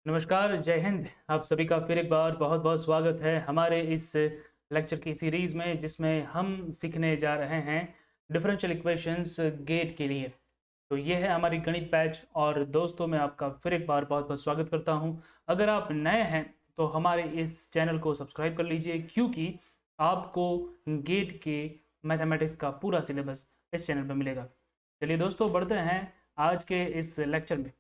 नमस्कार, जय हिंद। आप सभी का फिर एक बार बहुत बहुत स्वागत है हमारे इस लेक्चर की सीरीज़ में, जिसमें हम सीखने जा रहे हैं डिफरेंशियल इक्वेशंस गेट के लिए। तो ये है हमारी गणित बैच और दोस्तों मैं आपका फिर एक बार बहुत बहुत स्वागत करता हूं। अगर आप नए हैं तो हमारे इस चैनल को सब्सक्राइब कर लीजिए, क्योंकि आपको गेट के मैथमेटिक्स का पूरा सिलेबस इस चैनल पर मिलेगा। चलिए दोस्तों, बढ़ते हैं आज के इस लेक्चर में।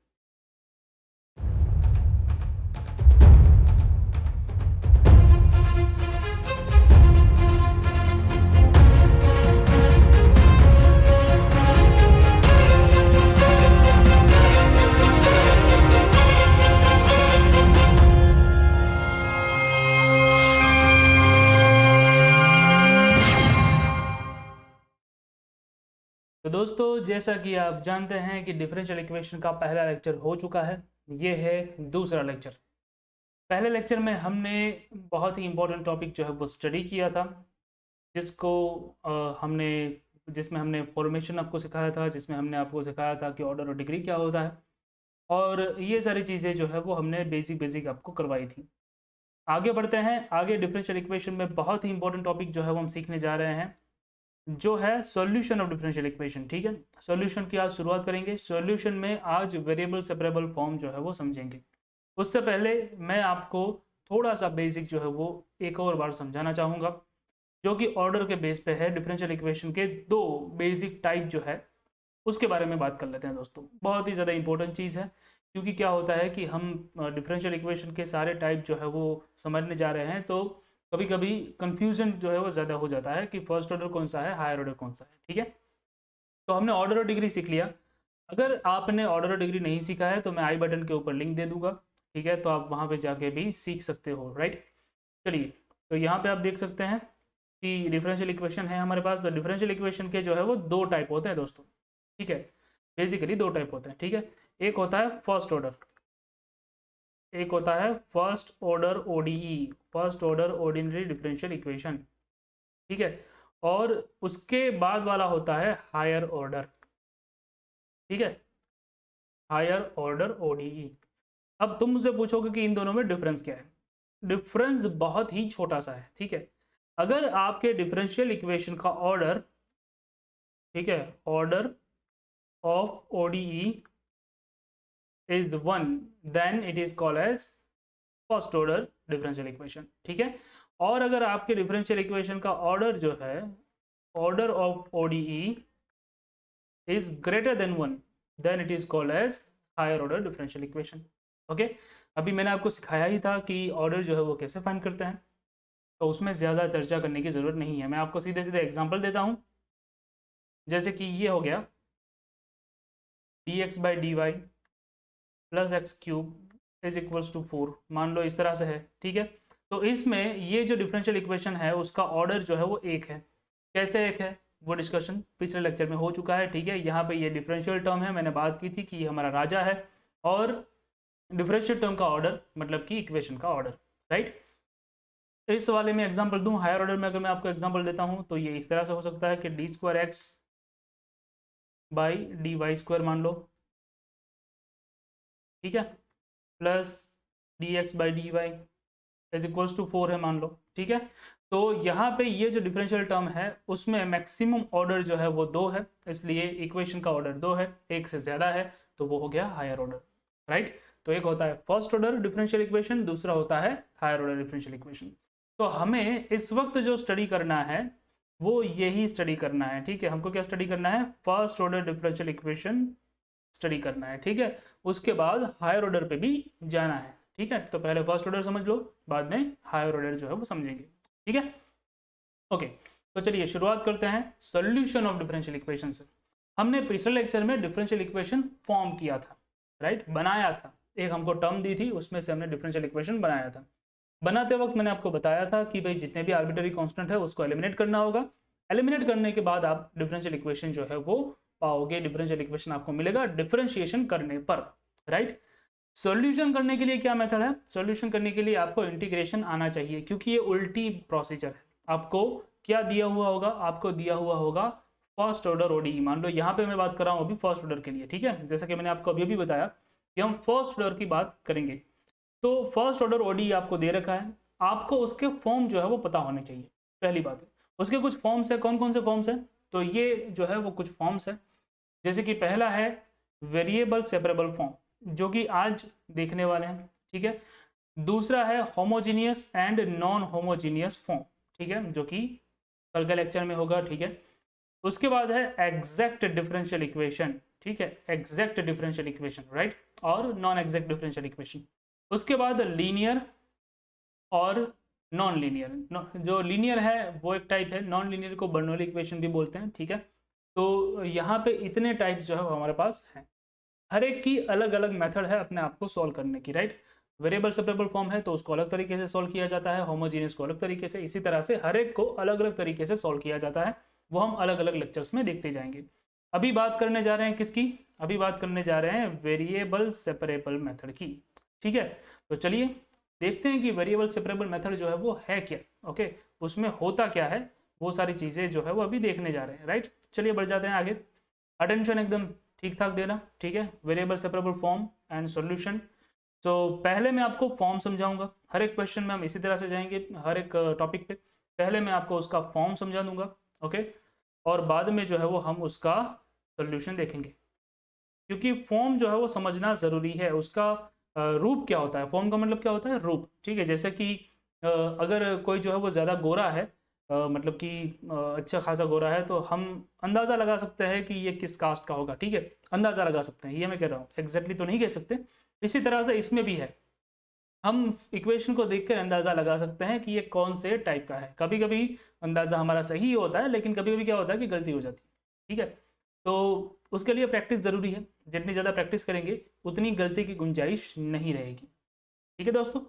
तो दोस्तों, जैसा कि आप जानते हैं कि डिफरेंशियल इक्वेशन का पहला लेक्चर हो चुका है। ये है दूसरा लेक्चर। पहले लेक्चर में हमने बहुत ही इम्पोर्टेंट टॉपिक जो है वो स्टडी किया था, जिसको हमने जिसमें हमने फॉर्मेशन आपको सिखाया था, जिसमें हमने आपको सिखाया था कि ऑर्डर और डिग्री क्या होता है, और ये सारी चीज़ें जो है वो हमने बेसिक आपको करवाई थी। आगे बढ़ते हैं। आगे डिफरेंशियल इक्वेशन में बहुत ही इंपॉर्टेंट टॉपिक जो है वो हम सीखने जा रहे हैं, जो है सॉल्यूशन ऑफ डिफरेंशियल इक्वेशन। ठीक है, सॉल्यूशन की आज शुरुआत करेंगे। सॉल्यूशन में आज वेरिएबल सेपरेबल फॉर्म जो है वो समझेंगे। उससे पहले मैं आपको थोड़ा सा बेसिक जो है वो एक और बार समझाना चाहूँगा, जो कि ऑर्डर के बेस पे है। डिफरेंशियल इक्वेशन के दो बेसिक टाइप जो है उसके बारे में बात कर लेते हैं दोस्तों। बहुत ही ज़्यादा इंपॉर्टेंट चीज़ है, क्योंकि क्या होता है कि हम डिफरेंशियल इक्वेशन के सारे टाइप जो है वो समझने जा रहे हैं, तो कभी कभी कंफ्यूजन जो है वो ज़्यादा हो जाता है कि फर्स्ट ऑर्डर कौन सा है, हायर ऑर्डर कौन सा है। ठीक है, तो हमने ऑर्डर और डिग्री सीख लिया। अगर आपने ऑर्डर और डिग्री नहीं सीखा है तो मैं आई बटन के ऊपर लिंक दे दूंगा। ठीक है, तो आप वहाँ पे जाके भी सीख सकते हो। राइट, चलिए, तो यहाँ पे आप देख सकते हैं कि डिफरेंशियल इक्वेशन है हमारे पास। तो डिफरेंशियल इक्वेशन के जो है वो दो टाइप होते हैं दोस्तों। ठीक है, बेसिकली दो टाइप होते हैं। ठीक है, एक होता है फर्स्ट ऑर्डर, एक होता है first order ODE, first order ordinary differential equation. ठीक है, और उसके बाद वाला होता है हायर ऑर्डर। ठीक है, हायर ऑर्डर ओडीई। अब तुम मुझसे पूछोगे कि इन दोनों में डिफरेंस क्या है। डिफरेंस बहुत ही छोटा सा है। ठीक है, अगर आपके डिफरेंशियल इक्वेशन का ऑर्डर, ठीक है, order of ODE is 1, then it is called as first order differential equation. ठीक है, और अगर आपके डिफरेंशियल इक्वेशन का ऑर्डर जो है, order of ODE is greater than 1, then it is called as higher order differential equation. Okay, अभी मैंने आपको सिखाया ही था कि ऑर्डर जो है वो कैसे फाइंड करते हैं, तो उसमें ज़्यादा चर्चा करने की ज़रूरत नहीं है। मैं आपको सीधे सीधे एग्जाम्पल देता हूँ। जैसे कि ये हो गया dx by D Y plus X cube is equals to 4, मान लो इस तरह से है। ठीक है, तो इसमें ये जो डिफरेंशियल इक्वेशन है उसका ऑर्डर जो है वो एक है। कैसे एक है, वो डिस्कशन पिछले लेक्चर में हो चुका है। ठीक है, यहाँ पे ये डिफरेंशियल टर्म है, मैंने बात की थी कि ये हमारा राजा है, और डिफरेंशियल टर्म का ऑर्डर मतलब कि इक्वेशन का ऑर्डर। राइट, इस वाले में एग्जाम्पल दूँ, हायर ऑर्डर में अगर मैं आपको एग्जाम्पल देता हूँ तो ये इस तरह से हो सकता है कि D square X by D Y square मान लो। ठीक है, plus D X by D Y is equals to 4 है मान लो। ठीक है, तो यहाँ पे ये जो डिफरेंशियल टर्म है उसमें मैक्सिमम ऑर्डर जो है वो 2 है, इसलिए इक्वेशन का ऑर्डर 2 है, एक से ज़्यादा है तो वो हो गया हायर ऑर्डर। राइट, तो एक होता है फर्स्ट ऑर्डर डिफरेंशियल इक्वेशन, दूसरा होता है हायर ऑर्डर डिफरेंशियल इक्वेशन। तो हमें इस वक्त जो स्टडी करना है वो यही स्टडी करना है। ठीक है, हमको क्या स्टडी करना है, first order differential equation study करना है। ठीक है, उसके बाद हायर ऑर्डर पे भी जाना है। ठीक है, तो पहले फर्स्ट ऑर्डर समझ लो, बाद में हायर ऑर्डर जो है वो समझेंगे। ठीक है, ओके, तो चलिए शुरुआत करते हैं सॉल्यूशन ऑफ डिफरेंशियल इक्वेशन से। हमने पिछले लेक्चर में डिफरेंशियल इक्वेशन फॉर्म किया था, राइट, बनाया था। एक हमको टर्म दी थी, उसमें से हमने डिफरेंशियल इक्वेशन बनाया था। बनाते वक्त मैंने आपको बताया था कि भाई जितने भी आर्बिट्ररी कांस्टेंट है उसको एलिमिनेट करना होगा। एलिमिनेट करने के बाद आप डिफरेंशियल इक्वेशन जो है वो पाओगे। डिफरेंशियल इक्वेशन आपको मिलेगा डिफरेंशिएशन करने पर। राइट, सॉल्यूशन करने के लिए क्या मेथड है, सॉल्यूशन करने के लिए आपको इंटीग्रेशन आना चाहिए, क्योंकि ये उल्टी प्रोसीजर है। आपको क्या दिया हुआ होगा, आपको दिया हुआ होगा फर्स्ट ऑर्डर ओडीई। मान लो यहाँ पे मैं बात कर रहा हूँ अभी फर्स्ट ऑर्डर के लिए। ठीक है, जैसा कि मैंने आपको अभी भी बताया कि हम फर्स्ट ऑर्डर की बात करेंगे। तो फर्स्ट ऑर्डर ओडी आपको दे रखा है, आपको उसके फॉर्म जो है वो पता होने चाहिए, पहली बात है। उसके कुछ फॉर्म्स है, कौन कौन से फॉर्म्स हैं, तो ये जो है वो कुछ फॉर्म्स है। जैसे कि पहला है वेरिएबल सेपरेबल फॉर्म, जो कि आज देखने वाले हैं, ठीक है। दूसरा है homogeneous and non homogeneous form, ठीक है, जो कि कल के लेक्चर में होगा, ठीक है। उसके बाद है एग्जैक्ट डिफरेंशियल इक्वेशन, ठीक है, एग्जैक्ट डिफरेंशियल इक्वेशन, राइट, और नॉन एग्जैक्ट डिफरेंशियल इक्वेशन। उसके बाद लीनियर और नॉन लीनियर। जो लीनियर है वो एक टाइप है, नॉन लीनियर को बर्नौली इक्वेशन भी बोलते हैं, ठीक है। तो यहाँ पे इतने टाइप्स जो है वो हमारे पास हैं, हर एक की अलग अलग मेथड है अपने आप को सॉल्व करने की, राइट। वेरिएबल सेपरेबल फॉर्म है तो उसको अलग तरीके से सॉल्व किया जाता है, होमोजीनियस को अलग तरीके से, इसी तरह से हर एक को अलग अलग तरीके से सॉल्व किया जाता है, वो हम अलग अलग लेक्चर्स में देखते जाएंगे। अभी बात करने जा रहे हैं किसकी, अभी बात करने जा रहे हैं वेरिएबल सेपरेबल मेथड की, ठीक है। तो चलिए देखते हैं कि वेरिएबल सेपरेबल मेथड जो है वो है क्या, ओके, उसमें होता क्या है, वो सारी चीज़ें जो है वो अभी देखने जा रहे हैं, राइट। चलिए बढ़ जाते हैं आगे, अटेंशन एकदम ठीक ठाक देना, ठीक है। Variable separable form and solution. तो पहले मैं आपको फॉर्म समझाऊंगा, हर एक क्वेश्चन में हम इसी तरह से जाएंगे, हर एक टॉपिक पे पहले मैं आपको उसका फॉर्म समझा दूंगा, ओके, और बाद में जो है वो हम उसका सॉल्यूशन देखेंगे, क्योंकि फॉर्म जो है वो समझना ज़रूरी है। उसका रूप क्या होता है, फॉर्म का मतलब क्या होता है, रूप, ठीक है। जैसे कि अगर कोई जो है वो ज़्यादा गोरा है, मतलब कि अच्छा खासा गोरा है, तो हम अंदाज़ा लगा सकते हैं कि ये किस कास्ट का होगा, ठीक है, अंदाज़ा लगा सकते हैं, ये मैं कह रहा हूँ, एग्जैक्टली तो नहीं कह सकते। इसी तरह से इसमें भी है, हम इक्वेशन को देखकर अंदाज़ा लगा सकते हैं कि ये कौन से टाइप का है। कभी कभी अंदाज़ा हमारा सही होता है, लेकिन कभी कभी क्या होता है कि गलती हो जाती है, ठीक है। तो उसके लिए प्रैक्टिस ज़रूरी है, जितनी ज़्यादा प्रैक्टिस करेंगे उतनी गलती की गुंजाइश नहीं रहेगी, ठीक है दोस्तों।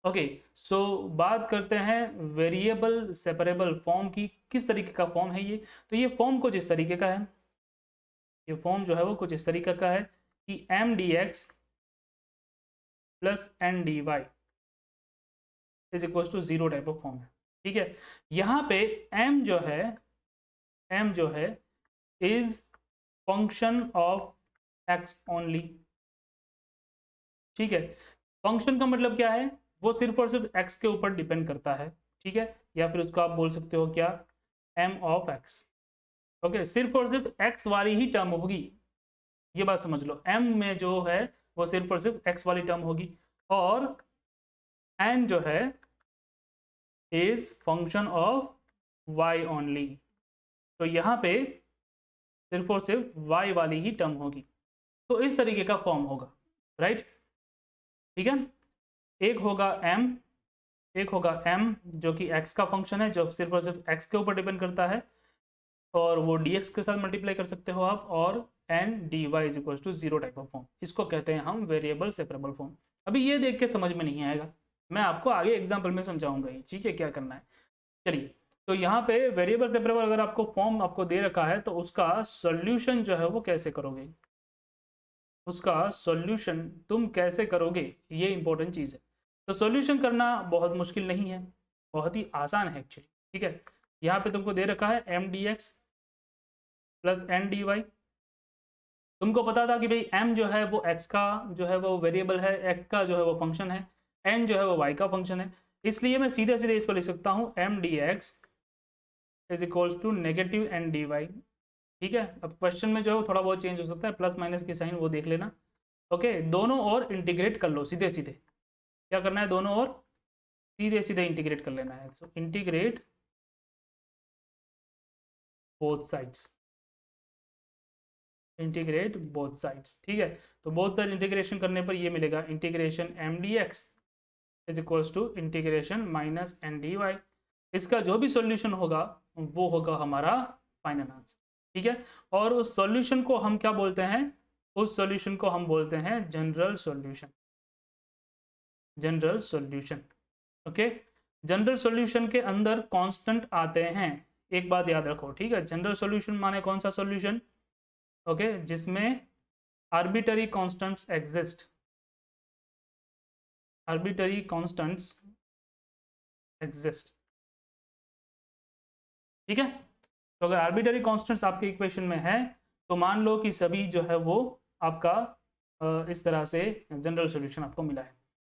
ओके, सो बात करते हैं वेरिएबल सेपरेबल फॉर्म की, किस तरीके का फॉर्म है ये। तो ये फॉर्म कुछ इस तरीके का है, ये फॉर्म जो है वो कुछ इस तरीके का है कि M D X plus N D Y is equal to zero type of form है, ठीक है। यहाँ पे एम जो है, एम जो है is function of x only, ठीक है। फंक्शन का मतलब क्या है, वो सिर्फ और सिर्फ एक्स के ऊपर डिपेंड करता है, ठीक है, या फिर उसको आप बोल सकते हो क्या, एम ऑफ एक्स, ओके, सिर्फ और सिर्फ एक्स वाली ही टर्म होगी, ये बात समझ लो, एम में जो है वो सिर्फ और सिर्फ एक्स वाली टर्म होगी, और एन जो है is function of Y only, तो यहाँ पे सिर्फ और सिर्फ वाई वाली ही टर्म होगी। तो इस तरीके का फॉर्म होगा, राइट, ठीक है। एक होगा m, एक होगा m जो कि x का फंक्शन है, जो सिर्फ और सिर्फ x के ऊपर डिपेंड करता है, और वो dx के साथ मल्टीप्लाई कर सकते हो आप, और n dy is equal to zero type of form, इसको कहते हैं हम वेरिएबल सेपरेबल फॉर्म। अभी ये देख के समझ में नहीं आएगा, मैं आपको आगे एग्जाम्पल में समझाऊंगा ये, ठीक है, क्या करना है। चलिए, तो यहाँ पे वेरिएबल सेपरेबल अगर आपको फॉर्म आपको दे रखा है, तो उसका सोल्यूशन जो है वो कैसे करोगे, उसका सॉल्यूशन तुम कैसे करोगे, ये इंपॉर्टेंट चीज़ है। तो सॉल्यूशन करना बहुत मुश्किल नहीं है, बहुत ही आसान है एक्चुअली, ठीक है। यहाँ पे तुमको दे रखा है M D X plus N D Y. तुमको पता था कि भाई m जो है वो x का जो है वो वेरिएबल है, x का जो है वो फंक्शन है, n जो है वो y का फंक्शन है, इसलिए मैं सीधे सीधे इसको लिख सकता हूँ M D x is equals to negative N D Y, ठीक है। अब क्वेश्चन में जो है वो थोड़ा बहुत चेंज हो सकता है, प्लस माइनस की साइन वो देख लेना, ओके। दोनों ओर इंटीग्रेट कर लो सीधे सीधे, क्या करना है, दोनों ओर सीधे सीधे इंटीग्रेट कर लेना है। So integrate both sides, integrate both sides, ठीक है। तो बोथ साइड इंटीग्रेशन करने पर ये मिलेगा integration M D x is equals to integration minus N D Y. इसका जो भी सॉल्यूशन होगा वो होगा हमारा फाइनल आंसर, ठीक है। और उस सॉल्यूशन को हम क्या बोलते हैं, उस सॉल्यूशन को हम बोलते हैं general solution, general solution, okay. General solution के अंदर कांस्टेंट आते हैं, एक बात याद रखो, ठीक है। जनरल सॉल्यूशन माने कौन सा सॉल्यूशन, ओके, जिसमें arbitrary constants exist, arbitrary constants exist, ठीक है। तो अगर आर्बिटरी कांस्टेंट्स आपके इक्वेशन में है, तो मान लो कि सभी जो है वो आपका इस तरह से जनरल सॉल्यूशन आपको मिला है।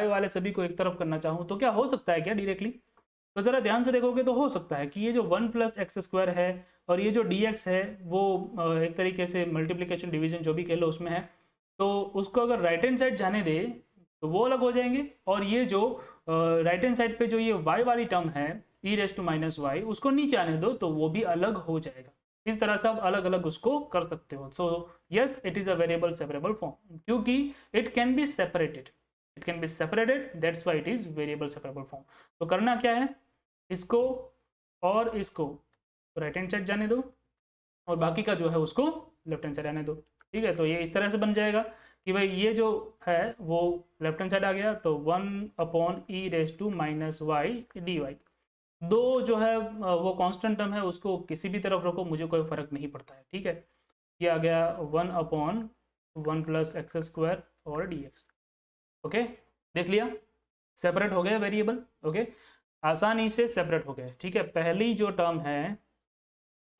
y वाले सभी को एक तरफ करना चाहूँ तो क्या हो सकता है क्या डायरेक्टली? तो ज़रा ध्यान से देखोगे तो हो सकता है कि ये जो 1 प्लस एक्स स्क्वायर है और ये जो dx है वो एक तरीके से मल्टीप्लिकेशन डिवीजन जो भी कह लो उसमें है, तो उसको अगर राइट हैंड साइड जाने दे तो वो अलग हो जाएंगे, और ये जो राइट हैंड साइड पे जो ये y वाली टर्म है e raise to minus Y उसको नीचे आने दो तो वो भी अलग हो जाएगा। इस तरह से आप अलग अलग उसको कर सकते हो। So yes, it is a variable separable form, क्योंकि it can be separated, that's why it is variable separable form. तो करना क्या है, इसको और इसको राइट हैंड साइड जाने दो और बाकी का जो है उसको लेफ्ट हैंड साइड आने दो। ठीक है, तो ये इस तरह से बन जाएगा कि भाई ये जो है वो लेफ्ट हैंड साइड आ गया तो 1/e raise to minus Y D Y. दो जो है वो कांस्टेंट टर्म है, उसको किसी भी तरफ रखो, मुझे कोई फर्क नहीं पड़ता है। ठीक है, ये आ गया 1/1 प्लस एक्स स्क्वायर और डी एक्स। ओके, देख लिया, सेपरेट हो गया वेरिएबल। ओके, आसानी से सेपरेट हो गए। ठीक है, पहली जो टर्म है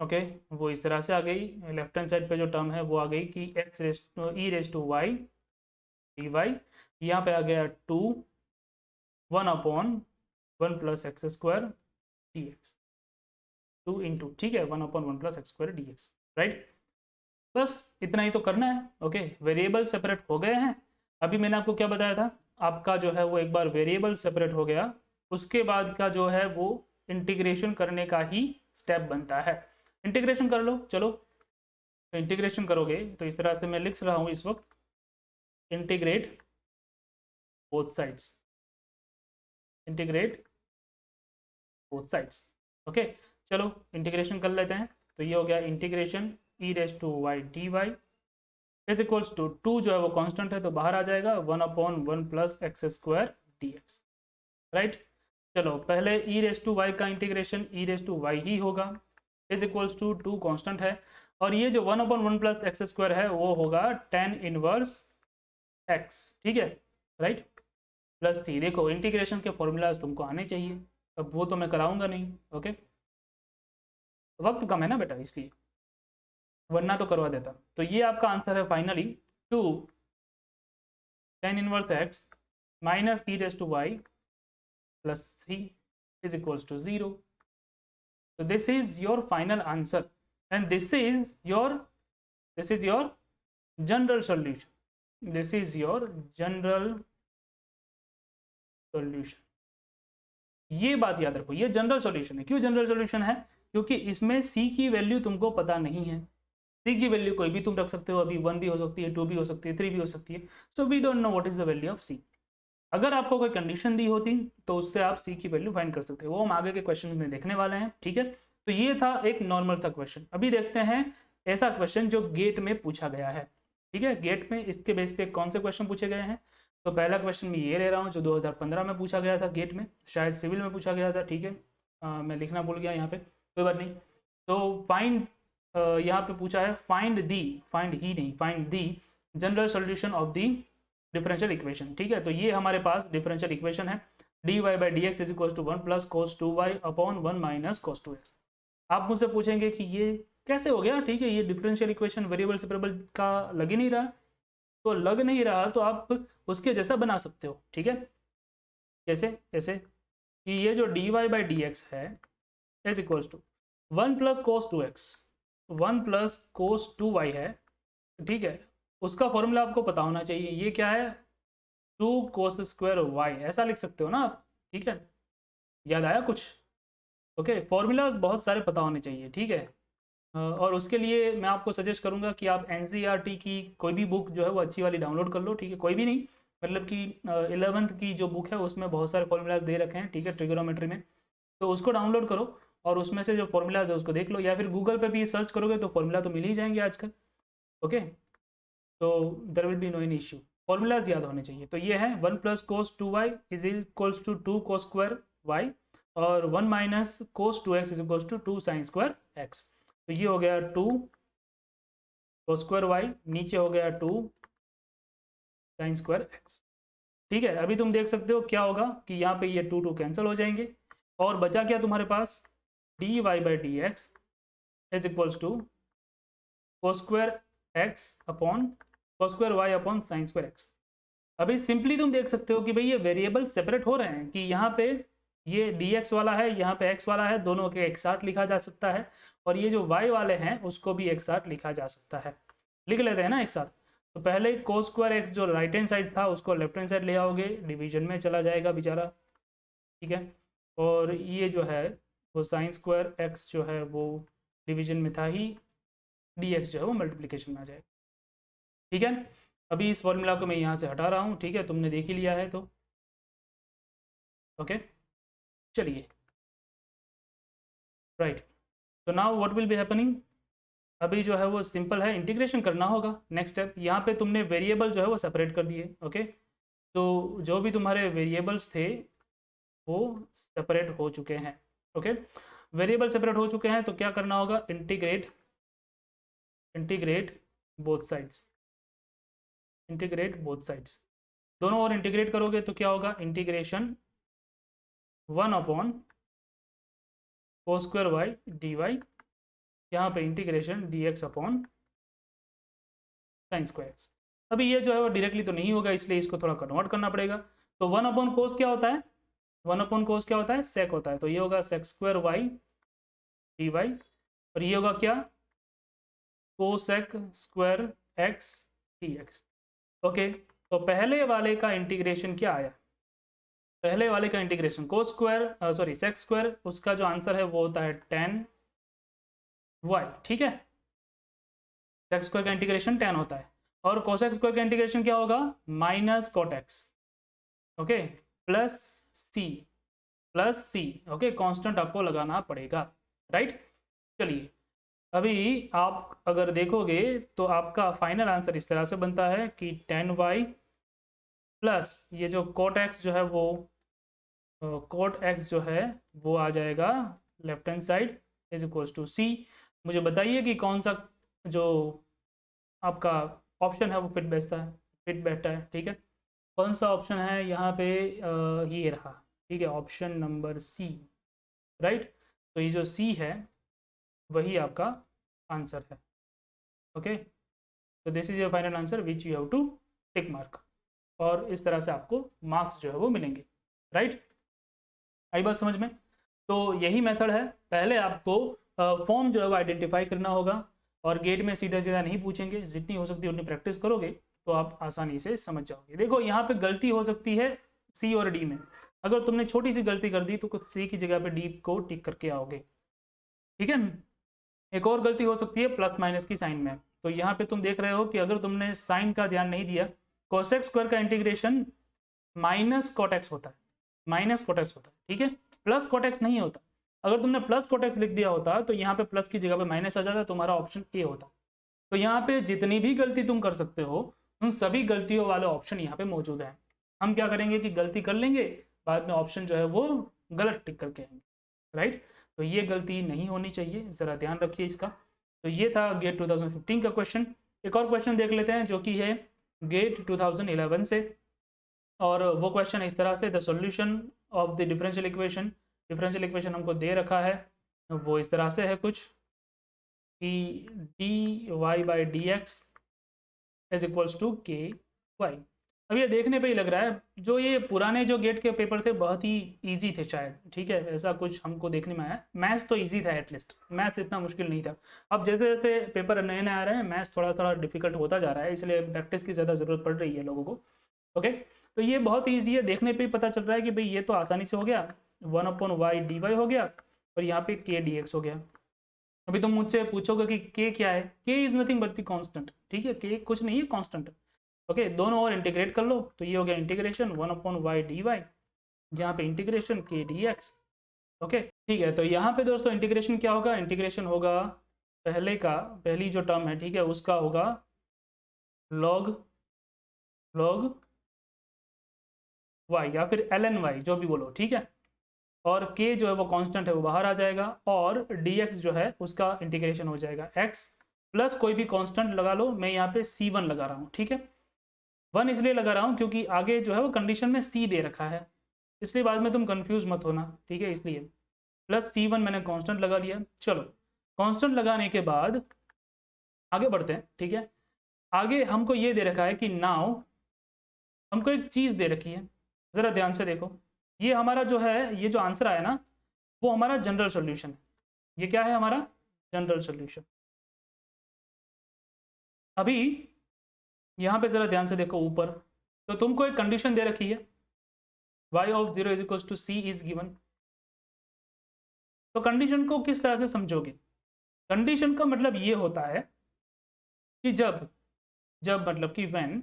ओके वो इस तरह से आ गई, लेफ्ट हैंड साइड पे जो टर्म है वो आ गई कि X raise to Y D Y, यहाँ पे आ गया 2 1/1 plus X square D X, 2 into, ठीक है, 1/1 plus X square D X, right. बस इतना ही तो करना है। ओके, वेरिएबल सेपरेट हो गए हैं। अभी मैंने आपको क्या बताया था, आपका जो है वो एक बार वेरिएबल सेपरेट हो गया उसके बाद का जो है वो इंटीग्रेशन करने का ही स्टेप बनता है। इंटीग्रेशन कर लो, चलो तो इंटीग्रेशन करोगे तो इस तरह से मैं लिख रहा हूँ इस वक्त, integrate both sides, integrate both sides. Okay, चलो इंटीग्रेशन कर लेते हैं। तो ये हो गया integration e raise to Y D Y is equals to 2 जो है वो कांस्टेंट है तो बाहर आ जाएगा 1/1 plus X square D X, right. चलो पहले e रेस टू वाई का integration e raise to Y ही होगा, इज इक्वल्स टू 2 कांस्टेंट है, और ये जो 1/1 प्लस एक्स स्क्वायर है वो होगा tan इनवर्स x, ठीक है, राइट, प्लस सी। देखो इंटीग्रेशन के फॉर्मूलाज तुमको आने चाहिए, अब वो तो मैं कराऊंगा नहीं। ओके, वक्त कम है ना बेटा इसलिए, वरना तो करवा देता। तो ये आपका आंसर है finally 2 tan inverse x minus e raise to y plus 3 is equals to 0। So this is your final answer and this is your general solution. This is your general solution. ये बात याद रखो, ये general solution है। क्यों general solution है? क्योंकि इसमें c की वैल्यू तुमको पता नहीं है। c की वैल्यू कोई भी तुम रख सकते हो, अभी 1 भी हो सकती है, 2 भी हो सकती है, 3 भी हो सकती है। So we don't know what is the value of c। अगर आपको कोई कंडीशन दी होती तो उससे आप c की वैल्यू फाइंड कर सकते हो, वो हम आगे के क्वेश्चन में देखने वाले हैं। ठीक है, तो ये था एक नॉर्मल सा क्वेश्चन। अभी देखते हैं ऐसा क्वेश्चन जो गेट में पूछा गया है। ठीक है, गेट में इसके बेस पे कौन से क्वेश्चन पूछे गए हैं। तो पहला क्वेश्चन मैं ये ले रहा हूँ जो 2015 में पूछा गया था गेट में, शायद सिविल में पूछा गया था। ठीक है, मैं लिखना भूल गया यहाँ पे, कोई बात नहीं। तो फाइंड, यहाँ पे पूछा है find the general solution of the differential equation. ठीक है, तो ये हमारे पास डिफरेंशियल इक्वेशन है dy by d x is equal to 1 plus cos 2y upon 1 minus cos 2x। आप मुझसे पूछेंगे कि ये कैसे हो गया। ठीक है, ये डिफरेंशियल इक्वेशन वेरिएबल सेपरेबल का लग ही नहीं रहा। तो लग नहीं रहा तो आप उसके जैसा बना सकते हो, ठीक है। कैसे? जैसे कि ये जो dy बाई डी एक्स है is equals to 1 plus cos 2x, 1 plus cos 2y है, ठीक है। उसका फॉर्मूला आपको पता होना चाहिए, ये क्या है, 2 कोस स्क्वायर वाई, ऐसा लिख सकते हो ना आप, ठीक है। याद आया कुछ? ओके, फॉर्मूला बहुत सारे पता होने चाहिए, ठीक है। और उसके लिए मैं आपको सजेस्ट करूंगा कि आप NCERT की कोई भी बुक जो है वो अच्छी वाली डाउनलोड कर लो, ठीक है। कोई भी नहीं, मतलब कि 11th की जो बुक है उसमें बहुत सारे फॉर्मूलाज दे रखे हैं, ठीक है, ट्रिगोनोमेट्री में, तो उसको डाउनलोड करो और उसमें से जो फॉर्मूलाज है उसको देख लो, या फिर गूगल पे भी सर्च करोगे तो फॉर्मूला तो मिल ही जाएंगे आजकल। ओके, तो there will be no any issue, formulas याद होने चाहिए। तो ये है 1 plus cos 2y is equals to 2 cos square y, और 1 minus cos 2x is equals to 2 sine square x. तो ये हो गया 2 कोस स्क्वायर वाई, नीचे हो गया 2 साइन स्क्वायर एक्स, ठीक है। अभी तुम देख सकते हो क्या होगा कि यहाँ पे ये 2 कैंसिल हो जाएंगे, और बचा क्या तुम्हारे पास, dy by d x is equals to cos square x upon cos square y upon sine square x. अभी सिंपली तुम देख सकते हो कि भाई ये वेरिएबल सेपरेट हो रहे हैं, कि यहाँ पे ये dx वाला है, यहाँ पे x वाला है, दोनों के एक साथ लिखा जा सकता है, और ये जो y वाले हैं उसको भी एक साथ लिखा जा सकता है। लिख लेते हैं ना एक साथ। तो पहले कोस स्क्वायर एक्स जो राइट हैंड साइड था उसको लेफ्ट हैंड साइड ले आओगे, डिवीजन में चला जाएगा बेचारा, ठीक है। और ये जो है वो साइन स्क्वायर एक्स जो है वो डिवीजन में था ही, dx जो है वो मल्टीप्लिकेशन में आ जाएगा, ठीक है। अभी इस फॉर्मूला को मैं यहाँ से हटा रहा हूँ, ठीक है, तुमने देख ही लिया है तो ओके। चलिए, राइट, तो now what will be happening, अभी जो है वो सिंपल है, इंटीग्रेशन करना होगा। नेक्स्ट स्टेप, यहाँ पे तुमने वेरिएबल जो है वो सेपरेट कर दिए, ओके। तो जो भी तुम्हारे वेरिएबल्स थे वो सेपरेट हो चुके हैं, ओके। वेरिएबल सेपरेट हो चुके हैं तो क्या करना होगा, integrate both sides, integrate both sides, दोनों ओर इंटीग्रेट करोगे तो क्या होगा, integration 1 upon cos square y D Y, यहाँ पे integration dx upon sine square x. अभी ये जो है वो डायरेक्टली तो नहीं होगा, इसलिए इसको थोड़ा कन्वर्ट करना पड़ेगा। तो 1 अपॉन कोस क्या होता है, 1 अपॉन कोस क्या होता है, सेक होता है, तो ये होगा sec square y D y, और ये होगा क्या, cosec square x d x, okay. तो पहले वाले का इंटीग्रेशन क्या आया, पहले वाले का integration cos square sorry sec square, उसका जो आंसर है वो होता है 10 वाई, ठीक है। सेक स्क्वायर का इंटीग्रेशन 10 होता है, और कोसेक स्क्वायर का इंटीग्रेशन क्या होगा, minus cot x, okay, plus c, okay, constant आपको लगाना पड़ेगा, राइट। चलिए, अभी आप अगर देखोगे तो आपका फाइनल आंसर इस तरह से बनता है कि 10y प्लस ये जो कोट एक्स जो है वो कोट एक्स जो है वो आ जाएगा left hand side is equals to c. मुझे बताइए कि कौन सा जो आपका ऑप्शन है वो फिट बैठता है, ठीक है। कौन सा ऑप्शन है यहाँ पे, ये रहा, ठीक है, ऑप्शन नंबर सी, राइट। तो ये जो सी है वही आपका आंसर है, ओके। तो this is your final answer which you have to tick mark, और इस तरह से आपको मार्क्स जो है वो मिलेंगे, राइट। आई बात समझ में? तो यही मेथड है, पहले आपको फॉर्म जो है वो आइडेंटिफाई करना होगा, और गेट में सीधा सीधा नहीं पूछेंगे, जितनी हो सकती है उतनी प्रैक्टिस करोगे तो आप आसानी से समझ जाओगे। देखो यहाँ पे गलती हो सकती है सी और डी में, अगर तुमने छोटी सी गलती कर दी तो कुछ सी की जगह पे डी को टिक करके आओगे, ठीक है। एक और गलती हो सकती है प्लस माइनस की साइन में, तो यहाँ पे तुम देख रहे हो कि अगर तुमने साइन का ध्यान नहीं दिया, कोसेक स्क्वायर का इंटीग्रेशन माइनस कोटेक्स होता है, माइनस कोटेक्स होता है, ठीक है, प्लस कोटेक्स नहीं होता। अगर तुमने प्लस कोटेक्स लिख दिया होता तो यहाँ पे प्लस की जगह पे माइनस आ जाता, तुम्हारा ऑप्शन ए होता। तो यहाँ पे जितनी भी गलती तुम कर सकते हो उन सभी गलतियों वाले ऑप्शन यहाँ पे मौजूद है। हम क्या करेंगे कि गलती कर लेंगे, बाद में ऑप्शन जो है वो गलत टिक करके आएंगे, राइट। तो ये गलती नहीं होनी चाहिए, ज़रा ध्यान रखिए इसका। तो ये था गेट 2015 का क्वेश्चन। एक और क्वेश्चन देख लेते हैं जो कि है गेट 2011 से, और वो क्वेश्चन इस तरह से, the solution of the differential equation हमको दे रखा है, वो इस तरह से है कुछ कि dy by d x is equals to k y. अब ये देखने पे ही लग रहा है जो ये पुराने जो गेट के पेपर थे बहुत ही इजी थे शायद, ठीक है, ऐसा कुछ हमको देखने में आया। मैथ्स तो इजी था, एटलीस्ट मैथ्स इतना मुश्किल नहीं था। अब जैसे जैसे पेपर नए नए आ रहे हैं मैथ्स थोड़ा थोड़ा डिफिकल्ट होता जा रहा है, इसलिए प्रैक्टिस की ज़्यादा ज़रूरत पड़ रही है लोगों को। ओके, तो ये बहुत ईजी है, देखने पर ही पता चल रहा है कि भाई ये तो आसानी से हो गया, 1/y dy हो गया और यहाँ पे k dx हो गया। अभी तुम मुझसे पूछोगे कि k क्या है, k is nothing but the constant, ठीक है, k कुछ नहीं है, कांस्टेंट। ओके, दोनों और इंटीग्रेट कर लो तो ये हो गया इंटीग्रेशन 1/y dy, यहाँ पे इंटीग्रेशन k dx। ओके ठीक है, तो यहाँ पे दोस्तों इंटीग्रेशन क्या होगा, इंटीग्रेशन होगा पहली जो टर्म है, ठीक है, उसका होगा log y या फिर ln y, जो भी बोलो, ठीक है। और k जो है वो कांस्टेंट है वो बाहर आ जाएगा, और dx जो है उसका इंटीग्रेशन हो जाएगा x प्लस कोई भी कांस्टेंट लगा लो, मैं यहाँ पे c1 लगा रहा हूँ, ठीक है। 1 इसलिए लगा रहा हूँ क्योंकि आगे जो है वो कंडीशन में c दे रखा है, इसलिए बाद में तुम कंफ्यूज मत होना, ठीक है, इसलिए प्लस c1 मैंने कांस्टेंट लगा लिया। चलो कांस्टेंट लगाने के बाद आगे बढ़ते हैं, ठीक है। आगे हमको ये दे रखा है कि नाउ हमको एक चीज़ दे रखी है, ज़रा ध्यान से देखो, ये हमारा जो है, ये जो आंसर आया ना वो हमारा जनरल सॉल्यूशन है। ये क्या है, हमारा जनरल सॉल्यूशन। अभी यहाँ पे ज़रा ध्यान से देखो ऊपर, तो तुमको एक कंडीशन दे रखी है y of 0 is equal to c is given. तो कंडीशन को किस तरह से समझोगे, कंडीशन का मतलब ये होता है कि जब मतलब कि व्हेन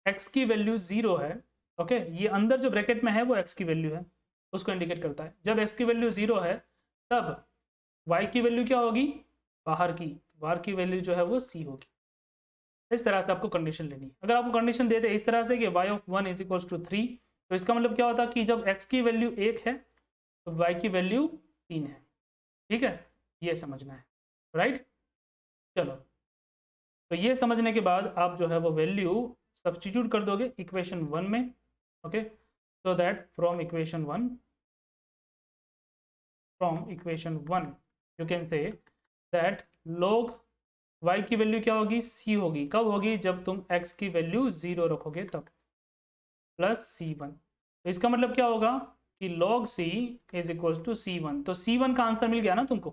x की वैल्यू 0 है, ओके, ये अंदर जो ब्रैकेट में है वो x की वैल्यू है, उसको इंडिकेट करता है। जब x की वैल्यू 0 है तब y की वैल्यू क्या होगी, बाहर की वैल्यू जो है वो c होगी। इस तरह से आपको कंडीशन लेनी है। अगर आपको कंडीशन देते इस तरह से कि y of 1 is equal to 3, तो इसका मतलब क्या होता है कि जब x की वैल्यू 1 है तो y की वैल्यू 3 है, ठीक है, ये समझना है, राइट। चलो, तो ये समझने के बाद आप जो है वो वैल्यू सब्स्टिट्यूट कर दोगे इक्वेशन 1 में, okay, so that from equation 1 you can say that log y की वैल्यू क्या होगी, c होगी। कब होगी, जब तुम x की वैल्यू 0 रखोगे तब, प्लस c1। तो इसका मतलब क्या होगा कि log c is equal to c1। तो c1 का आंसर मिल गया ना तुमको,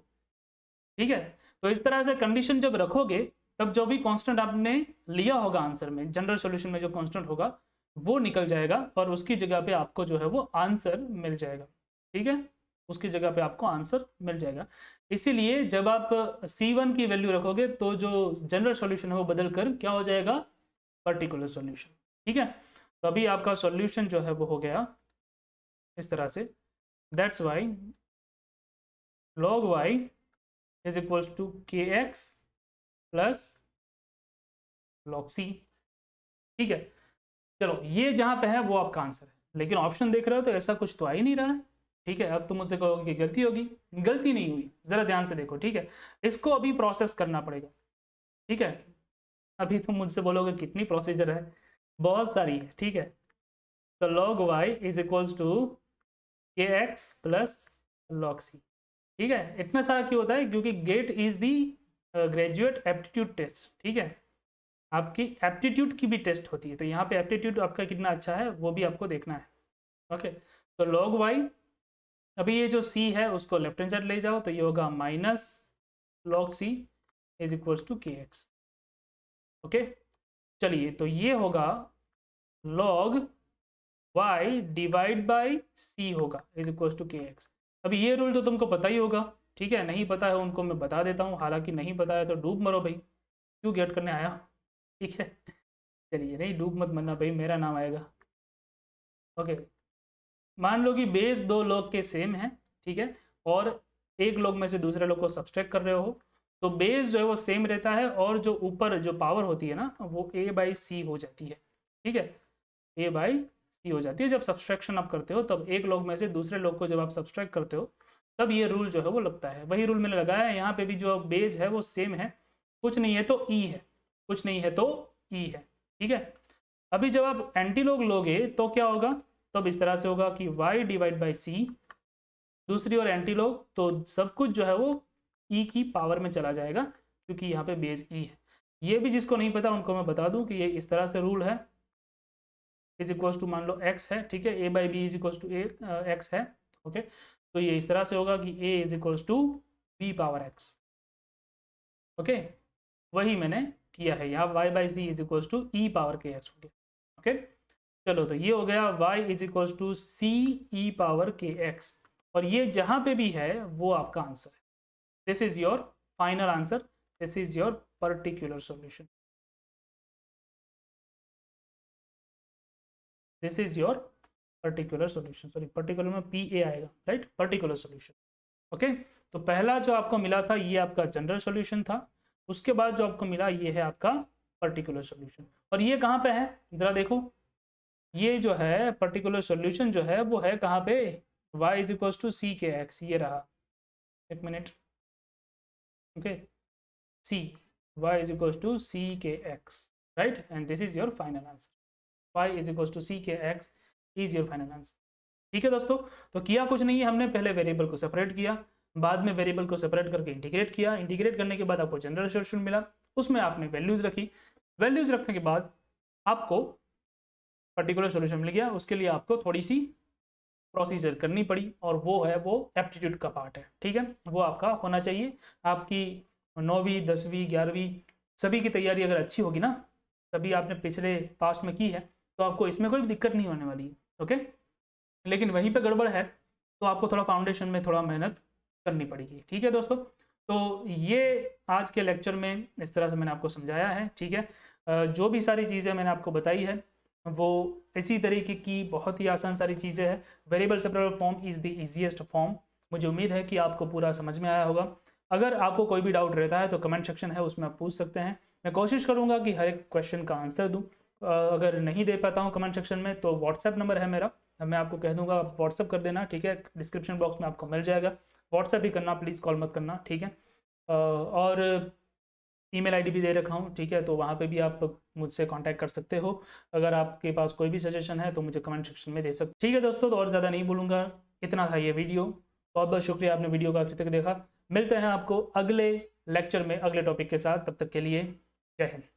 ठीक है। तो इस तरह से कंडीशन जब रखोगे तब जो भी कांस्टेंट आपने लिया होगा आंसर में, जनरल सॉल्यूशन में जो कांस्टेंट होगा वो निकल जाएगा और उसकी जगह पे आपको जो है वो आंसर मिल जाएगा, ठीक है, उसकी जगह पे आपको आंसर मिल जाएगा। इसीलिए जब आप C1 की वैल्यू रखोगे तो जो जनरल सॉल्यूशन है वो बदल कर क्या हो जाएगा, पर्टिकुलर सॉल्यूशन, ठीक है। तो अभी आपका सॉल्यूशन जो है वो हो गया इस तरह से, that's why log y is equal to kx plus log c, ठीक है। चलो ये जहाँ पे है वो आपका आंसर है, लेकिन ऑप्शन देख रहे हो तो ऐसा कुछ तो आ ही नहीं रहा है, ठीक है। अब तुम मुझसे कहोगे कि गलती होगी, गलती नहीं हुई, ज़रा ध्यान से देखो, ठीक है। इसको अभी प्रोसेस करना पड़ेगा, ठीक है। अभी तुम मुझसे बोलोगे कितनी प्रोसीजर है, बहुत सारी है, ठीक है। तो log y is equals to kx plus log c, ठीक है। इतना सारा क्यों होता है, क्योंकि GATE is the graduate aptitude test, ठीक है, आपकी एप्टीट्यूड की भी टेस्ट होती है। तो यहाँ पे एप्टीट्यूड आपका कितना अच्छा है वो भी आपको देखना है, ओके। तो log y, अभी ये जो c है उसको लेफ्ट हैंड साइड ले जाओ तो ये होगा minus log c is equals to kx, okay. चलिए, तो ये होगा log y divide by c होगा इज इक्वल्स टू kx। अभी ये रूल तो तुमको पता ही होगा, ठीक है, नहीं पता है उनको मैं बता देता हूँ, हालांकि नहीं पता है तो डूब मरो भाई, क्यों गेट करने आया, ठीक है। चलिए, नहीं डूब मत मरना भाई, मेरा नाम आएगा, ओके। मान लो कि बेस दो लोग के सेम है, ठीक है, और एक लोग में से दूसरे लोग को सब्सट्रैक्ट कर रहे हो, तो बेस जो है वो सेम रहता है और जो ऊपर जो पावर होती है ना वो a बाई सी हो जाती है, ठीक है, a बाई सी हो जाती है। जब सब्सट्रैक्शन आप करते हो तब एक लोग में से दूसरे लोग को जब आप सब्सट्रैक्ट करते हो तब ये रूल जो है वो लगता है। वही रूल मैंने लगाया है यहाँ पे भी, जो बेस है वो सेम है, कुछ नहीं है तो e है, कुछ नहीं है तो e है, ठीक है। अभी जब आप एंटी लॉग लोगे तो क्या होगा, तब इस तरह से होगा कि y डिवाइड बाई सी, दूसरी ओर एंटी लॉग तो सब कुछ जो है वो e की पावर में चला जाएगा क्योंकि यहाँ पे बेस e है। ये भी जिसको नहीं पता उनको मैं बता दूं कि ये इस तरह से रूल है, इज इक्वल्स टू मान लो x है, ठीक है, a by b is equals to x है, ओके। तो ये इस तरह से होगा कि a is equals to b power x, okay. वही मैंने किया है यहाँ, y by c is equals to e power k x हो गया, ओके। चलो तो ये हो गया y is equals to c e power k x, और ये जहाँ पे भी है वो आपका आंसर है। This is your final answer, this is your particular solution, this is your particular solution, sorry particular में पी ए आएगा, राइट, पर्टिकुलर सॉल्यूशन, ओके। तो पहला जो आपको मिला था ये आपका जनरल सॉल्यूशन था, उसके बाद जो आपको मिला ये है आपका पर्टिकुलर सॉल्यूशन। और ये कहाँ पे है जरा देखो, ये जो है पर्टिकुलर सॉल्यूशन जो है वो है कहाँ पे, y is equals to c के एक्स, ये रहा, एक minute, okay, c y is equals to c के x, right, and this is your final answer, y is equals to c के x is your final answer. ठीक है दोस्तों, तो किया कुछ नहीं है हमने, पहले वेरिएबल को सेपरेट किया, बाद में वेरिएबल को सेपरेट करके इंटीग्रेट किया, इंटीग्रेट करने के बाद आपको जनरल सॉल्यूशन मिला, उसमें आपने वैल्यूज रखी, वैल्यूज रखने के बाद आपको पर्टिकुलर सॉल्यूशन मिल गया। उसके लिए आपको थोड़ी सी प्रोसीजर करनी पड़ी, और वो है वो एप्टीट्यूड का पार्ट है, ठीक है, वो आपका होना चाहिए। आपकी 9वीं 10वीं 11वीं सभी की तैयारी अगर अच्छी होगी ना, सभी आपने पिछले पास्ट में की है, तो आपको इसमें कोई दिक्कत नहीं होने वाली है, ओके। लेकिन वहीं पे गड़बड़ है तो आपको थोड़ा फाउंडेशन में थोड़ा मेहनत करनी पड़ेगी, ठीक है दोस्तों। तो ये आज के लेक्चर में इस तरह से मैंने आपको समझाया है, ठीक है। जो भी सारी चीज़ें मैंने आपको बताई है वो इसी तरीके की बहुत ही आसान सारी चीज़ें हैं। Variable separable form is the easiest form. मुझे उम्मीद है कि आपको पूरा समझ में आया होगा। अगर आपको कोई भी डाउट रहता है तो कमेंट सेक्शन है, उसमें आप पूछ सकते हैं। मैं कोशिश करूँगा कि हर एक क्वेश्चन का आंसर दूँ। अगर नहीं दे पाता हूँ कमेंट सेक्शन में तो व्हाट्सएप नंबर है मेरा, मैं आपको कह दूँगा, आप व्हाट्सएप कर देना, ठीक है, डिस्क्रिप्शन बॉक्स में आपको मिल जाएगा। व्हाट्सएप ही करना, प्लीज़ कॉल मत करना, ठीक है। और ईमेल आईडी भी दे रखा हूँ, ठीक है, तो वहाँ पे भी आप मुझसे कांटेक्ट कर सकते हो। अगर आपके पास कोई भी सजेशन है तो मुझे कमेंट सेक्शन में दे सकते, ठीक है दोस्तों। तो और ज़्यादा नहीं बोलूँगा, इतना था ये वीडियो। बहुत बहुत शुक्रिया आपने वीडियो का आखिर तक देखा। मिलते हैं आपको अगले लेक्चर में अगले टॉपिक के साथ, तब तक के लिए जय हिंद।